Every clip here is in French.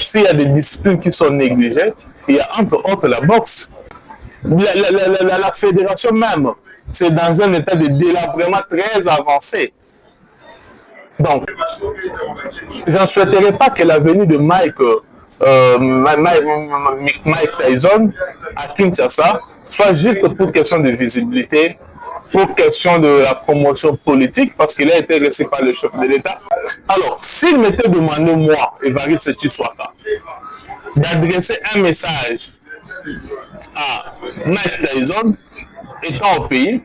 s'il y a des disciplines qui sont négligées, il y a entre autres la boxe. La fédération même, c'est dans un état de délabrement très avancé. Donc, je ne souhaiterais pas que la venue de Mike Tyson à Kinshasa soit juste pour question de visibilité, pour question de la promotion politique, parce qu'il a été reçu par le chef de l'État. Alors, s'il m'était demandé, moi, Évariste Tshisekedi, d'adresser un message à Mike Tyson, étant au pays,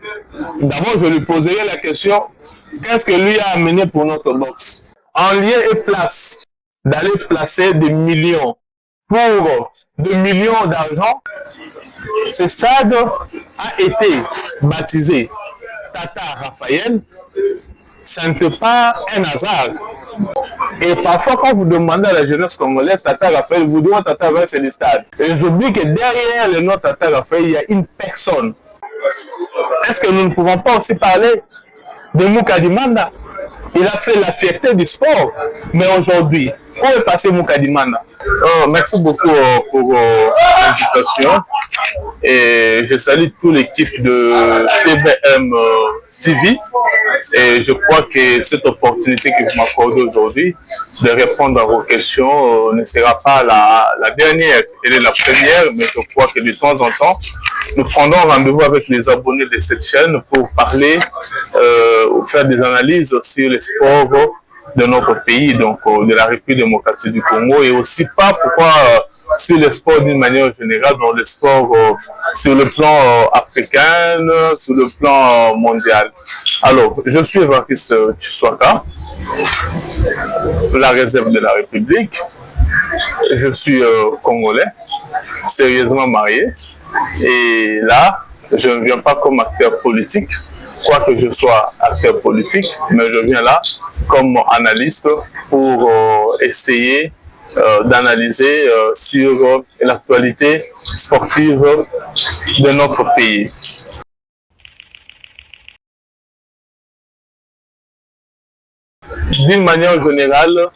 d'abord je lui poserai la question, qu'est-ce que lui a amené pour notre boxe? En lieu et place d'aller placer des millions pour des millions d'argent, ce stade a été baptisé Tata Raphaël. Ce n'est pas un hasard. Et parfois, quand vous demandez à la jeunesse congolaise Tata Raphaël, vous demandez Tata Raphaël, c'est le stade. Et j'oublie que derrière le nom Tata Raphaël, il y a une personne. Est-ce que nous ne pouvons pas aussi parler de Moukadimanda? Il a fait la fierté du sport. Mais aujourd'hui, où est passé Moukadimanda? Merci beaucoup pour l'invitation. Et je salue tout l'équipe de TVM TV. Et je crois que cette opportunité que vous m'accordez aujourd'hui de répondre à vos questions ne sera pas la dernière. Elle est la première, mais je crois que de temps en temps, nous prendrons rendez-vous avec les abonnés de cette chaîne pour parler, ou faire des analyses sur les sports de notre pays, donc de la République démocratique du Congo, et aussi pas pourquoi sur les sports d'une manière générale, dans les sports sur le plan africain, sur le plan mondial. Alors, je suis Évariste Tshisekedi, la réserve de la République. Je suis congolais, sérieusement marié, et là, je ne viens pas comme acteur politique, quoique je sois acteur politique, mais je viens là comme analyste pour essayer d'analyser sur l'actualité sportive de notre pays. D'une manière générale,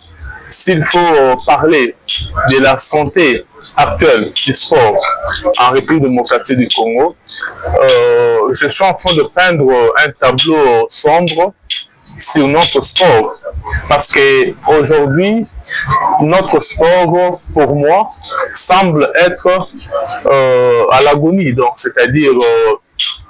s'il faut parler de la santé actuelle du sport en République démocratique du Congo, je suis en train de peindre un tableau sombre sur notre sport. Parce qu'aujourd'hui, notre sport, pour moi, semble être à l'agonie. Donc, c'est-à-dire,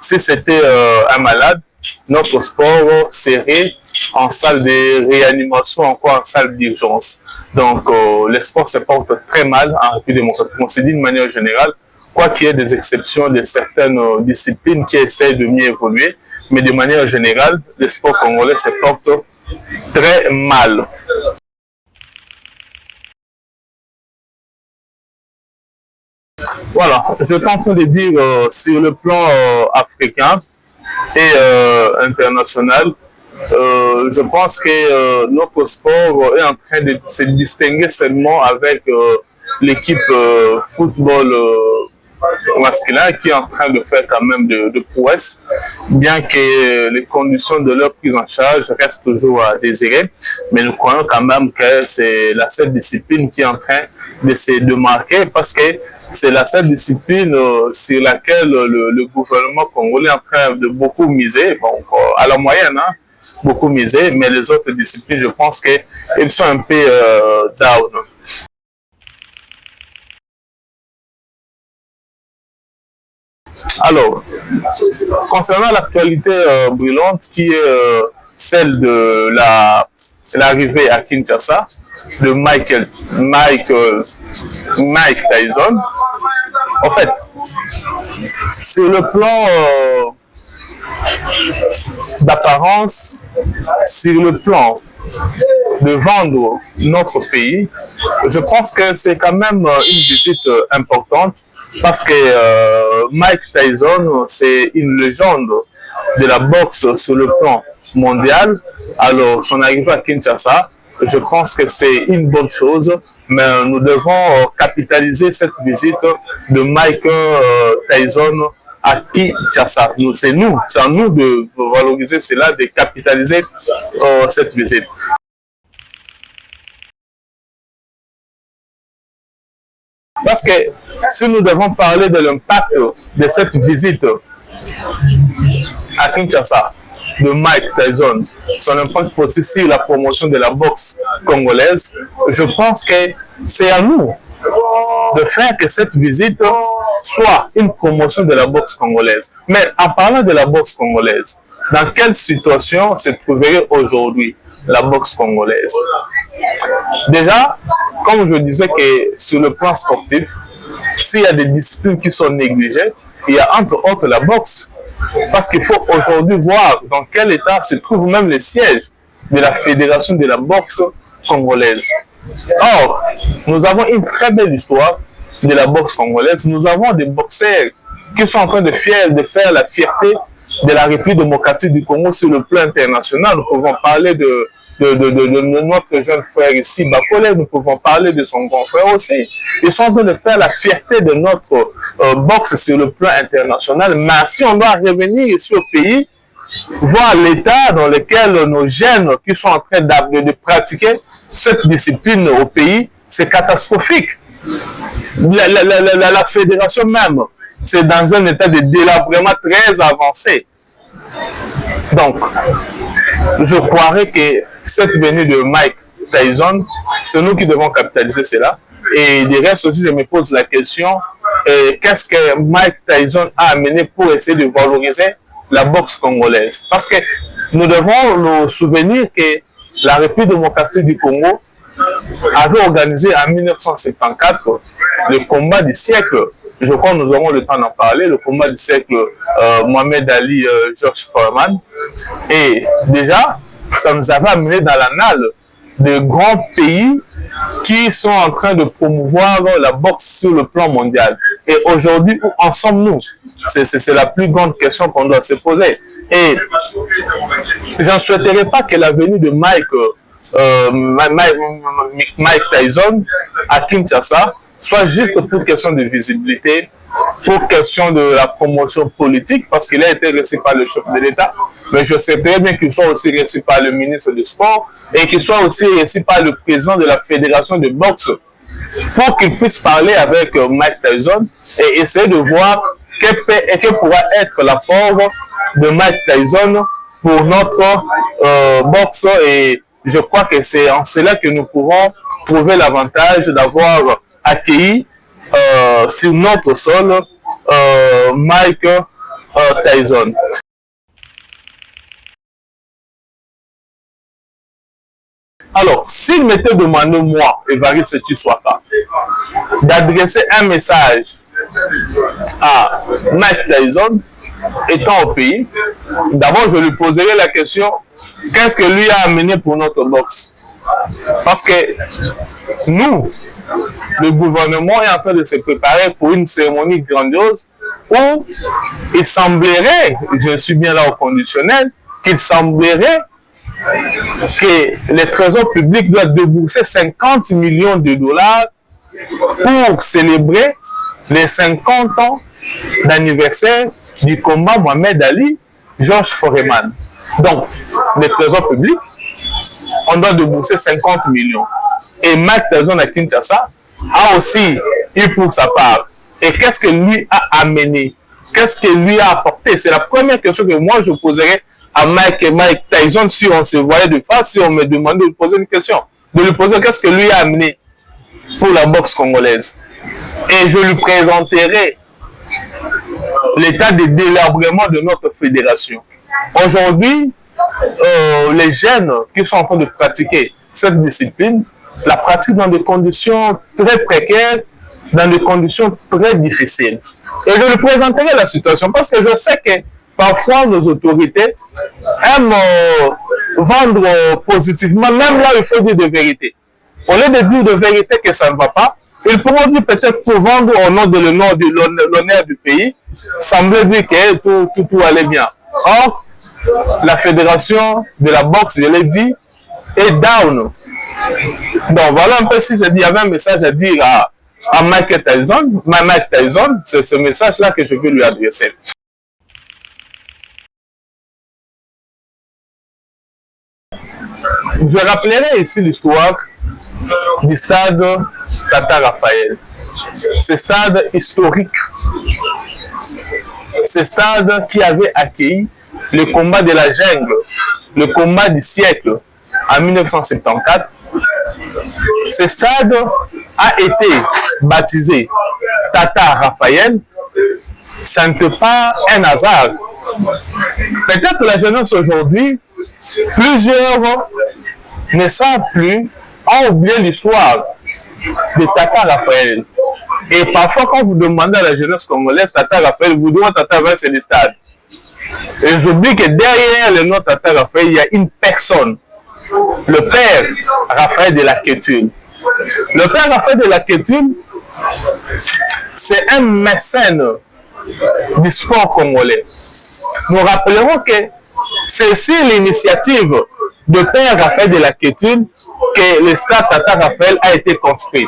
si c'était un malade, notre sport serait en salle de réanimation, encore en salle d'urgence. Donc, le sport se porte très mal en République démocratique. On se dit d'une manière générale, quoi qu'il y ait des exceptions de certaines disciplines qui essayent de mieux évoluer, mais de manière générale, le sport congolais se porte très mal. Voilà, je suis en train de dire sur le plan africain et international, je pense que notre sport est en train de se distinguer seulement avec l'équipe football masculin qui est en train de faire quand même de prouesses, bien que les conditions de leur prise en charge restent toujours à désirer, mais nous croyons quand même que c'est la seule discipline qui est en train de se démarquer, parce que c'est la seule discipline sur laquelle le gouvernement congolais est en train de beaucoup miser, bon, à la moyenne, hein, beaucoup miser, mais les autres disciplines, je pense qu'elles sont un peu down. Alors, concernant l'actualité brûlante qui est celle de l'arrivée à Kinshasa de Mike Tyson, en fait, sur le plan d'apparence, sur le plan de vendre notre pays, je pense que c'est quand même une visite importante, parce que Mike Tyson, c'est une légende de la boxe sur le plan mondial. Alors, son arrivée à Kinshasa, je pense que c'est une bonne chose, mais nous devons capitaliser cette visite de Mike Tyson à Kinshasa. C'est à nous de valoriser cela, de capitaliser cette visite. Parce que si nous devons parler de l'impact de cette visite à Kinshasa de Mike Tyson, son impact aussi sur la promotion de la boxe congolaise, je pense que c'est à nous de faire que cette visite soit une promotion de la boxe congolaise. Mais en parlant de la boxe congolaise, dans quelle situation se trouverait aujourd'hui la boxe congolaise? Déjà, comme je disais que sur le plan sportif, s'il y a des disciplines qui sont négligées, il y a entre autres la boxe. Parce qu'il faut aujourd'hui voir dans quel état se trouve même le siège de la fédération de la boxe congolaise. Or, nous avons une très belle histoire de la boxe congolaise. Nous avons des boxeurs qui sont en train de faire la fierté de la République démocratique du Congo sur le plan international. Nous pouvons parler de notre jeune frère ici, Bakole, nous pouvons parler de son grand frère aussi. Ils sont en train de faire la fierté de notre boxe sur le plan international. Mais si on doit revenir ici au pays, voir l'état dans lequel nos jeunes qui sont en train de pratiquer cette discipline au pays, c'est catastrophique. La fédération même, c'est dans un état de délabrement très avancé. Donc, je croirais que cette venue de Mike Tyson, c'est nous qui devons capitaliser cela. Et du reste aussi, je me pose la question, qu'est-ce que Mike Tyson a amené pour essayer de valoriser la boxe congolaise? Parce que nous devons nous souvenir que la République démocratique du Congo avait organisé en 1974 le combat du siècle. Je crois que nous aurons le temps d'en parler, le combat du siècle Mohamed Ali, George Foreman. Et déjà, ça nous avait amené dans l'annale de grands pays qui sont en train de promouvoir la boxe sur le plan mondial. Et aujourd'hui, où en sommes-nous? C'est la plus grande question qu'on doit se poser. Et je ne souhaiterais pas que la venue de Mike Tyson à Kinshasa soit juste pour question de visibilité, pour question de la promotion politique, parce qu'il a été reçu par le chef de l'État, mais je sais très bien qu'il soit aussi reçu par le ministre du Sport et qu'il soit aussi reçu par le président de la fédération de boxe, pour qu'il puisse parler avec Mike Tyson et essayer de voir quel pourra être l'apport de Mike Tyson pour notre boxe. Et je crois que c'est en cela que nous pourrons trouver l'avantage d'avoir accueilli sur notre sol Mike Tyson. Alors, s'il m'était demandé, moi, Évariste Tshisekedi, d'adresser un message à Mike Tyson, étant au pays, d'abord je lui poserai la question, qu'est-ce que lui a amené pour notre boxe? Parce que nous, le gouvernement est en train de se préparer pour une cérémonie grandiose où il semblerait, je suis bien là au conditionnel, qu'il semblerait que le trésor public doit débourser 50 millions de dollars pour célébrer les 50 ans d'anniversaire du combat Mohamed Ali, George Foreman. Donc, le trésor public, on doit débourser 50 millions. Et Mike Tyson à Kinshasa a aussi eu pour sa part. Et qu'est-ce que lui a amené? Qu'est-ce que lui a apporté? C'est la première question que moi je poserais à Mike Tyson si on se voyait de face, si on me demandait de lui poser une question. De lui poser qu'est-ce que lui a amené pour la boxe congolaise. Et je lui présenterai l'état de délabrement de notre fédération. Aujourd'hui, les jeunes qui sont en train de pratiquer cette discipline la pratiquent dans des conditions très précaires, dans des conditions très difficiles. Et je lui présenterai la situation parce que je sais que parfois nos autorités aiment vendre positivement, même là il faut dire de vérité. Au lieu de dire de vérité que ça ne va pas, ils pourront dire peut-être pour vendre au nom de l'honneur du pays, sembler dire que tout allait bien. Or, la fédération de la boxe, je l'ai dit, est down. Donc voilà un peu si il y avait un message à dire à Mike Tyson, c'est ce message-là que je veux lui adresser. Je rappellerai ici l'histoire du stade Tata Raphaël. ce stade historique, ce stade qui avait accueilli le combat de la jungle, le combat du siècle en 1974, ce stade a été baptisé Tata Raphaël. Ça n'était pas un hasard. Peut-être la jeunesse aujourd'hui, plusieurs ne savent plus, ont oublié l'histoire de Tata Raphaël. Et parfois, quand vous demandez à la jeunesse congolaise Tata Raphaël, vous dites Tata Raphaël, c'est le stade. Et j'oublie que derrière le nom Tata Raphaël, il y a une personne, le père Raphaël de la Kétule. Le père Raphaël de la Kétule, c'est un mécène du sport congolais. Nous rappellerons que c'est sur l'initiative de père Raphaël de la Kétule que le stade Tata Raphaël a été construit.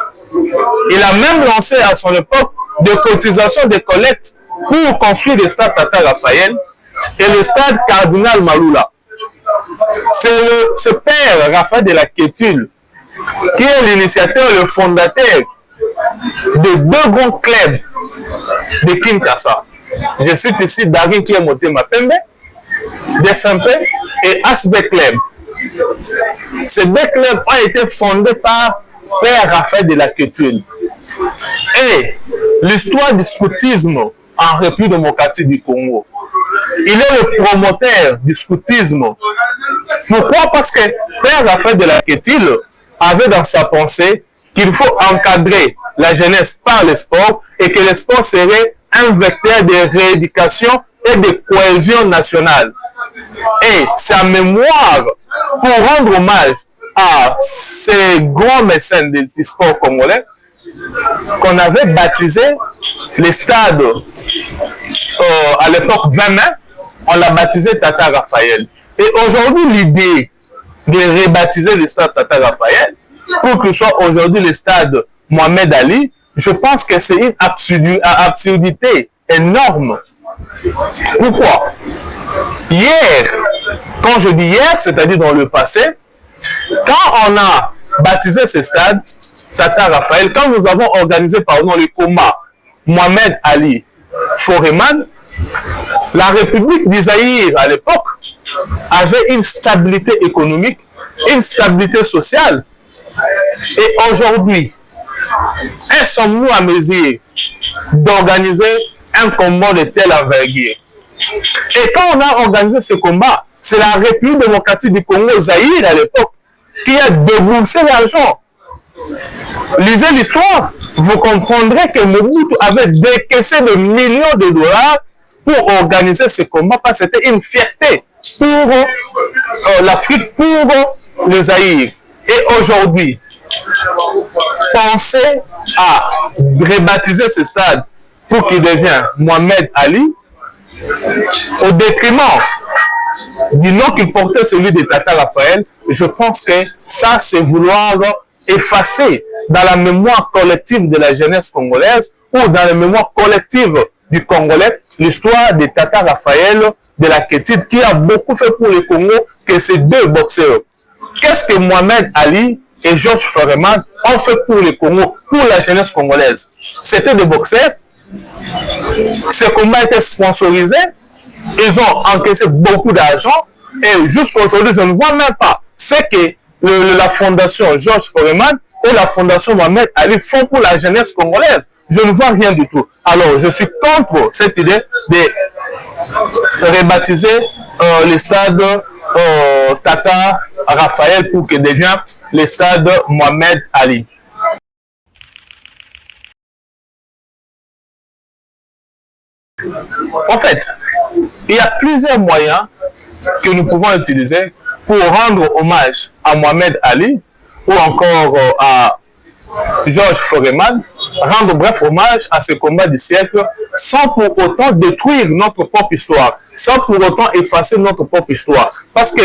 Il a même lancé à son époque des cotisations de collecte pour construire le stade Tata Raphaël et le stade Cardinal Maloula. C'est ce père Raphaël de la Kétule qui est l'initiateur, le fondateur de deux grands clubs de Kinshasa. Je cite ici Darin qui est monté Mapembe, Desempe et Asbe Club. Ces deux clubs ont été fondés par père Raphaël de la Kétule. Et l'histoire du scoutisme en République démocratique du Congo. Il est le promoteur du scoutisme. Pourquoi? Parce que père Raphaël de la Kétule avait dans sa pensée qu'il faut encadrer la jeunesse par le sport et que le sport serait un vecteur de rééducation et de cohésion nationale. Et sa mémoire, pour rendre hommage à ces grands mécènes du sport congolais, qu'on avait baptisé le stade à l'époque 20 mai, on l'a baptisé Tata Raphaël. Et aujourd'hui, l'idée de rebaptiser le stade Tata Raphaël, pour que ce soit aujourd'hui le stade Mohamed Ali, je pense que c'est une absurdité énorme. Pourquoi? Hier, quand je dis hier, c'est-à-dire dans le passé, quand on a baptisé ce stade Tata Raphaël, quand nous avons organisé pardon, le combat Mohamed Ali Foreman, la République d'Isaïr à l'époque avait une stabilité économique, une stabilité sociale. Et aujourd'hui, sommes-nous à mesure d'organiser un combat de telle envergure? Et quand on a organisé ce combat, c'est la République démocratique du Congo, Zaïre à l'époque, qui a déboursé l'argent. Lisez l'histoire, vous comprendrez que Mobutu avait décaissé de millions de dollars pour organiser ce combat, parce que c'était une fierté pour l'Afrique, pour les Zaïre. Et aujourd'hui, pensez à rebaptiser ce stade pour qu'il devienne Mohamed Ali, au détriment du nom qu'il portait, celui de Tata Raphaël. Je pense que ça, c'est vouloir effacer dans la mémoire collective de la jeunesse congolaise ou dans la mémoire collective du Congolais l'histoire de Tata Raphaël de la Kétule, qui a beaucoup fait pour le Congo, que ces deux boxeurs. Qu'est-ce que Mohamed Ali et Georges Foreman ont fait pour le Congo, pour la jeunesse congolaise? C'était des boxeurs. Ce combat était sponsorisé. Ils ont encaissé beaucoup d'argent. Et jusqu'à aujourd'hui, je ne vois même pas ce que la fondation Georges Foreman et la fondation Mohamed Ali font pour la jeunesse congolaise. Je ne vois rien du tout. Alors, je suis contre cette idée de rebaptiser le stade Tata Raphaël pour qu'il devienne le stade Mohamed Ali. En fait, il y a plusieurs moyens que nous pouvons utiliser pour rendre hommage à Mohamed Ali ou encore à Georges Foreman, rendre bref hommage à ce combat du siècle sans pour autant détruire notre propre histoire, sans pour autant effacer notre propre histoire. Parce que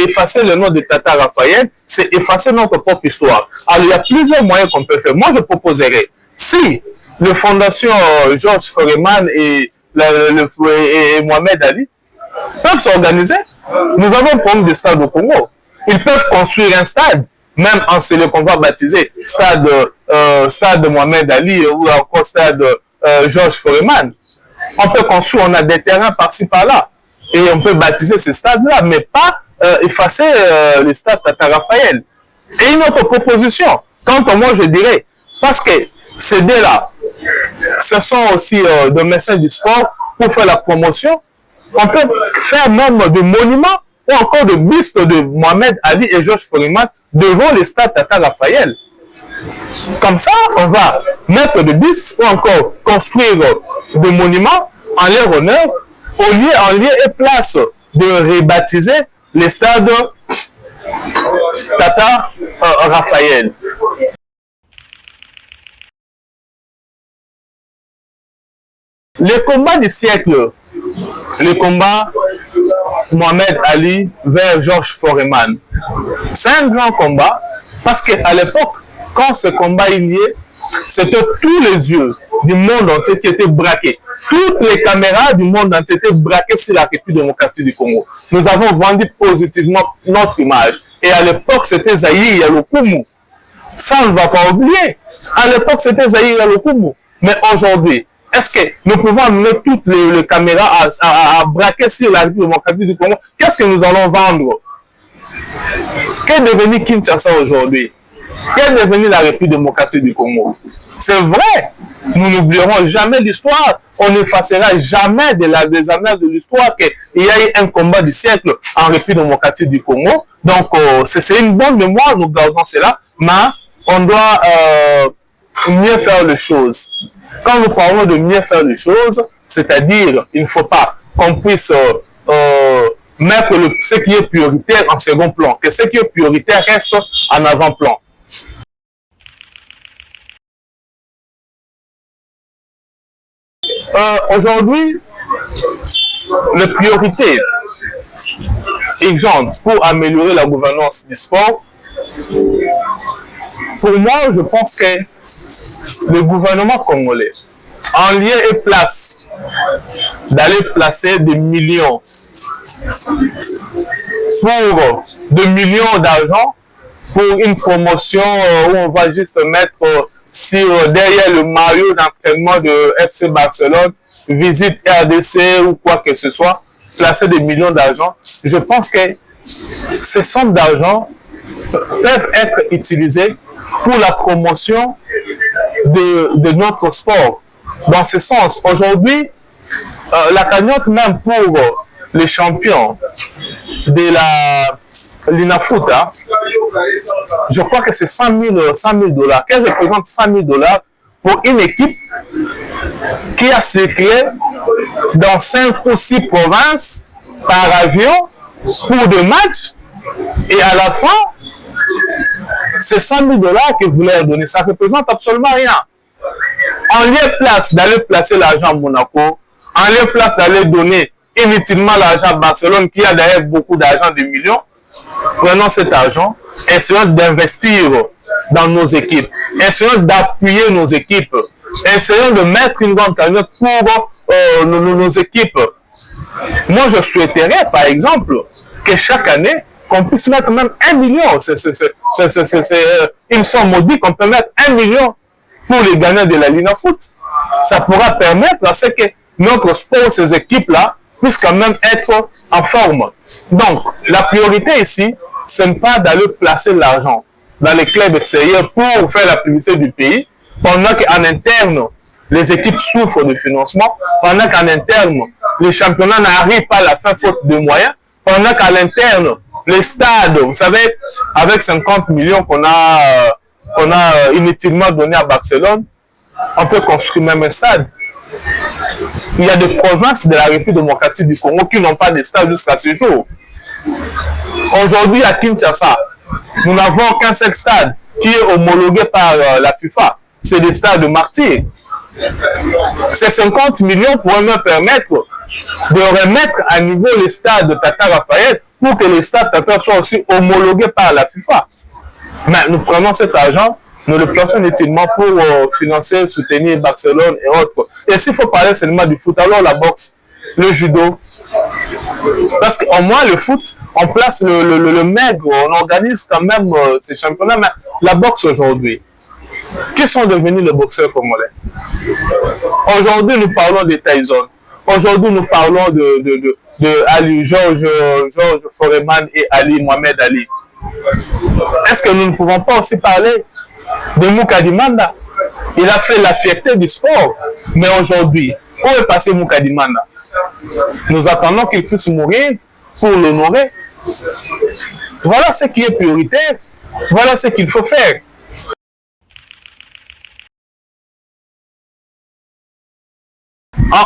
effacer le nom de Tata Raphaël, c'est effacer notre propre histoire. Alors il y a plusieurs moyens qu'on peut faire. Moi je proposerais, si les fondations Georges Foreman et Mohamed Ali peuvent s'organiser, nous avons un problème de stade au Congo. Ils peuvent construire un stade même en c'est qu'on va baptiser stade Mohamed Ali ou encore stade Georges Foreman. On peut construire, on a des terrains par-ci par-là. Et on peut baptiser ces stades-là, mais pas effacer les stades Tata Raphaël. Et une autre proposition, quant à moi je dirais, parce que ces deux-là, ce sont aussi des médecins du sport pour faire la promotion. On peut faire même des monuments ou encore des bustes de Mohamed Ali et Georges Foreman devant les stades Tata Raphaël. Comme ça, on va mettre des bustes ou encore construire des monuments en leur honneur en lieu et place de rebaptiser les stades Tata Raphaël. Le combat du siècle, le combat Mohamed Ali vers Georges Foreman, c'est un grand combat parce qu'à l'époque, quand ce combat est lié, c'était tous les yeux du monde entier qui étaient braqués. Toutes les caméras du monde entier étaient braquées sur la République démocratique du Congo. Nous avons vendu positivement notre image. Et à l'époque, c'était Zahir Yalokumu. Ça, on ne va pas oublier. À l'époque, c'était Zahir Yalokumu. Mais aujourd'hui, est-ce que nous pouvons amener toutes les caméras à braquer sur la République démocratique du Congo? Qu'est-ce que nous allons vendre? Qu'est devenu Kinshasa aujourd'hui? Qu'est devenue la République démocratique du Congo? C'est vrai, nous n'oublierons jamais l'histoire, on n'effacera jamais des annales de l'histoire qu'il y a eu un combat du siècle en République démocratique du Congo. Donc, c'est une bonne mémoire, nous gardons cela, mais on doit mieux faire les choses. Quand nous parlons de mieux faire les choses, c'est-à-dire, il ne faut pas qu'on puisse mettre ce qui est prioritaire en second plan, que ce qui est prioritaire reste en avant-plan. Aujourd'hui, les priorités urgentes pour améliorer la gouvernance du sport, pour moi, je pense que le gouvernement congolais, en lieu et place d'aller placer des millions pour des millions d'argent pour une promotion où on va juste mettre derrière le maillot d'entraînement de FC Barcelone, visite RDC ou quoi que ce soit, placer des millions d'argent. Je pense que ces sommes d'argent peuvent être utilisées pour la promotion de notre sport. Dans ce sens, aujourd'hui, la cagnotte même pour les champions de la l'INAFOOT, hein, je crois que c'est 100 000 $. Qu'elle représente 100 000 $ pour une équipe qui a circulé dans 5 ou 6 provinces par avion pour des matchs, et à la fin, c'est 100 000 $ que vous leur donnez. Ça ne représente absolument rien. En lieu place d'aller placer l'argent à Monaco, en lieu place d'aller donner inutilement l'argent à Barcelone, qui a d'ailleurs beaucoup d'argent, des millions, prenons cet argent, essayons d'investir dans nos équipes, essayons d'appuyer nos équipes, essayons de mettre une grande cagnotte pour nos équipes. Moi, je souhaiterais, par exemple, que chaque année, qu'on puisse mettre même 1 million. C'est une somme modique, qu'on peut mettre 1 million pour les gagnants de la l'INAFOOT. Ça pourra permettre à ce que notre sport, ces équipes-là, puissent quand même être en forme. Donc, la priorité ici, ce n'est pas d'aller placer l'argent dans les clubs extérieurs pour faire la publicité du pays, pendant qu'en interne, les équipes souffrent de financement, pendant qu'en interne, les championnats n'arrivent pas à la fin faute de moyens, pendant qu'à l'interne, les stades, vous savez, avec 50 millions qu'on a inutilement donné à Barcelone, on peut construire même un stade. Il y a des provinces de la République démocratique du Congo qui n'ont pas de stade jusqu'à ce jour. Aujourd'hui, à Kinshasa, nous n'avons qu'un seul stade qui est homologué par la FIFA. C'est le stade de Martyrs. Ces 50 millions pourraient me permettre de remettre à niveau les stades de Tata Raphaël pour que les stades Tata soient aussi homologués par la FIFA. Mais nous prenons cet argent, nous le plaçons inutilement pour financer, soutenir Barcelone et autres. Et s'il faut parler seulement du foot, alors la boxe. le judo. Parce qu'au moins le foot, on place le maigre, on organise quand même ces championnats. Mais la boxe aujourd'hui, qui sont devenus les boxeurs congolais? Aujourd'hui, nous parlons de Tyson. Aujourd'hui, nous parlons de Ali, Georges Foreman et Ali, Mohamed Ali. Est-ce que nous ne pouvons pas aussi parler de Moukadimanda? Il a fait la fierté du sport. Mais aujourd'hui, où est passé Moukadimanda? Nous attendons qu'il puisse mourir pour l'honorer. Voilà ce qui est prioritaire. Voilà ce qu'il faut faire.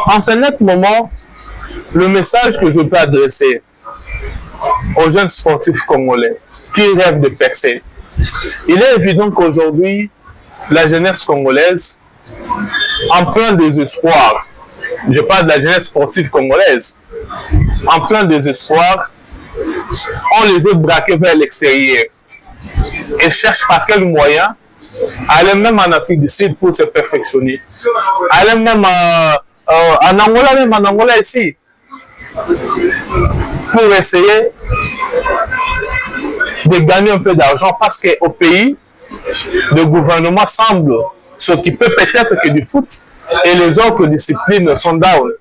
En ce net moment, le message que je peux adresser aux jeunes sportifs congolais qui rêvent de percer, il est évident qu'aujourd'hui, la jeunesse congolaise, en plein désespoir, je parle de la jeunesse sportive congolaise, en plein désespoir, on les a braqués vers l'extérieur et cherchent par quel moyen aller même en Afrique du Sud pour se perfectionner, aller même en Angola, même en Angola ici, pour essayer de gagner un peu d'argent, parce qu'au pays, le gouvernement semble s'occuper peut-être que du foot et les autres disciplines sont down.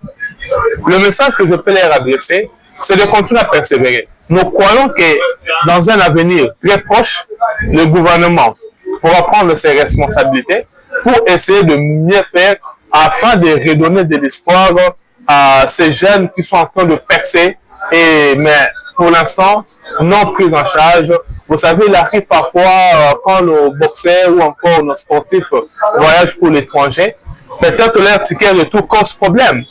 Le message que je peux leur adresser, c'est de continuer à persévérer. Nous croyons que dans un avenir très proche, le gouvernement pourra prendre ses responsabilités pour essayer de mieux faire afin de redonner de l'espoir à ces jeunes qui sont en train de percer, mais pour l'instant, non pris en charge. Vous savez, il arrive parfois quand nos boxeurs ou encore nos sportifs voyagent pour l'étranger, peut-être leur ticket retour cause problème.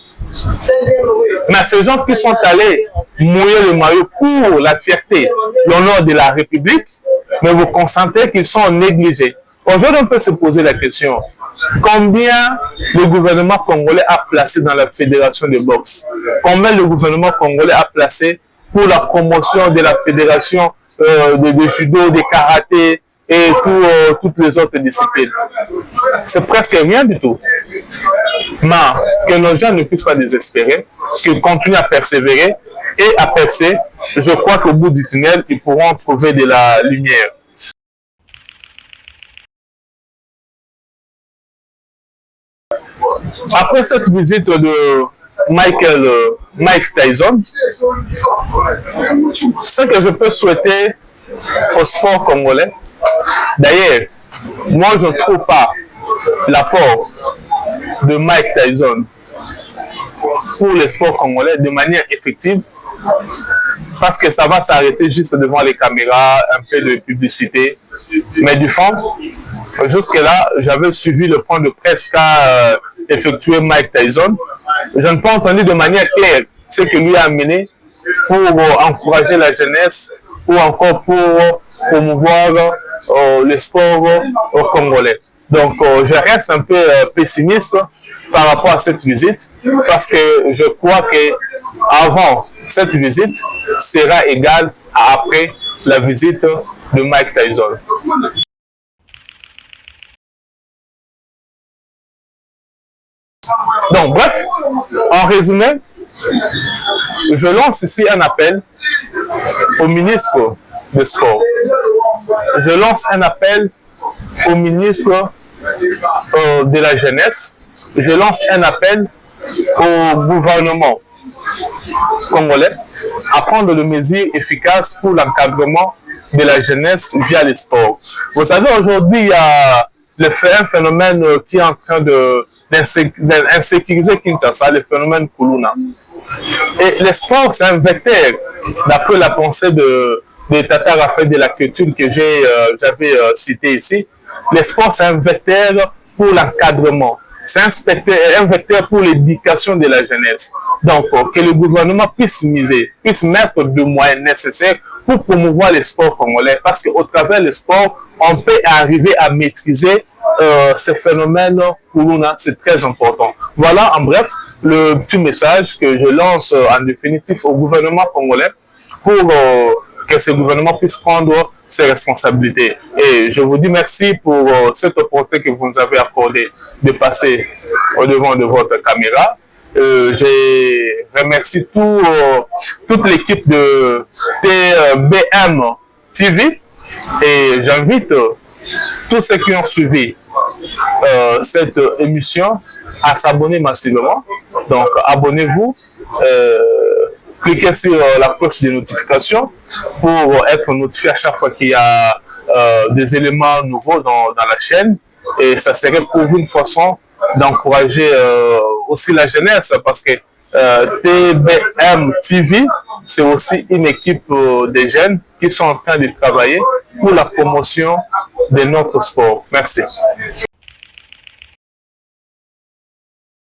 Mais ces gens qui sont allés mouiller le maillot pour la fierté, l'honneur de la République, mais vous constatez qu'ils sont négligés. Aujourd'hui, on peut se poser la question, combien le gouvernement congolais a placé dans la fédération de boxe? Combien le gouvernement congolais a placé pour la promotion de la fédération de judo, de karaté et pour toutes les autres disciplines? C'est presque rien du tout. Mais que nos gens ne puissent pas désespérer, qu'ils continuent à persévérer et à percer. Je crois qu'au bout du tunnel, ils pourront trouver de la lumière. Après cette visite de Mike Tyson, ce que je peux souhaiter au sport congolais, d'ailleurs, moi je ne trouve pas l'apport de Mike Tyson pour le sport congolais de manière effective, parce que ça va s'arrêter juste devant les caméras, un peu de publicité, mais du fond, jusque-là, j'avais suivi le point de presse qu'a effectué Mike Tyson. Je n'ai pas entendu de manière claire ce que lui a amené pour encourager la jeunesse ou encore pour promouvoir le sport congolais. Donc, je reste un peu pessimiste par rapport à cette visite, parce que je crois que avant cette visite sera égale à après la visite de Mike Tyson. Donc, bref, en résumé, je lance ici un appel au ministre des Sports. Je lance un appel au ministre de la Jeunesse. Je lance un appel au gouvernement congolais à prendre des mesures efficaces pour l'encadrement de la jeunesse via les sports. Vous savez, aujourd'hui, il y a un phénomène qui est en train d'insécuriser Kinshasa, le phénomène Kuluna. Et le sport, c'est un vecteur, d'après la pensée de Tata Raphaël de la culture que j'avais cité ici. Le sport, c'est un vecteur pour l'encadrement. C'est un vecteur pour l'éducation de la jeunesse. Donc, que le gouvernement puisse mettre des moyens nécessaires pour promouvoir le sport congolais. Parce qu'au travers du sport, on peut arriver à maîtriser ce phénomène Kuluna. C'est très important. Voilà, en bref, le petit message que je lance en définitif au gouvernement congolais pour que ce gouvernement puisse prendre ses responsabilités. Et je vous dis merci pour cette opportunité que vous nous avez accordée de passer au devant de votre caméra. Je remercie toute l'équipe de TBM TV et j'invite tous ceux qui ont suivi cette émission à s'abonner massivement. Donc, abonnez-vous, cliquez sur la cloche de notification pour être notifié à chaque fois qu'il y a des éléments nouveaux dans la chaîne. Et ça serait pour vous une façon d'encourager aussi la jeunesse parce que TBM TV, c'est aussi une équipe de jeunes qui sont en train de travailler pour la promotion de notre sport. Merci.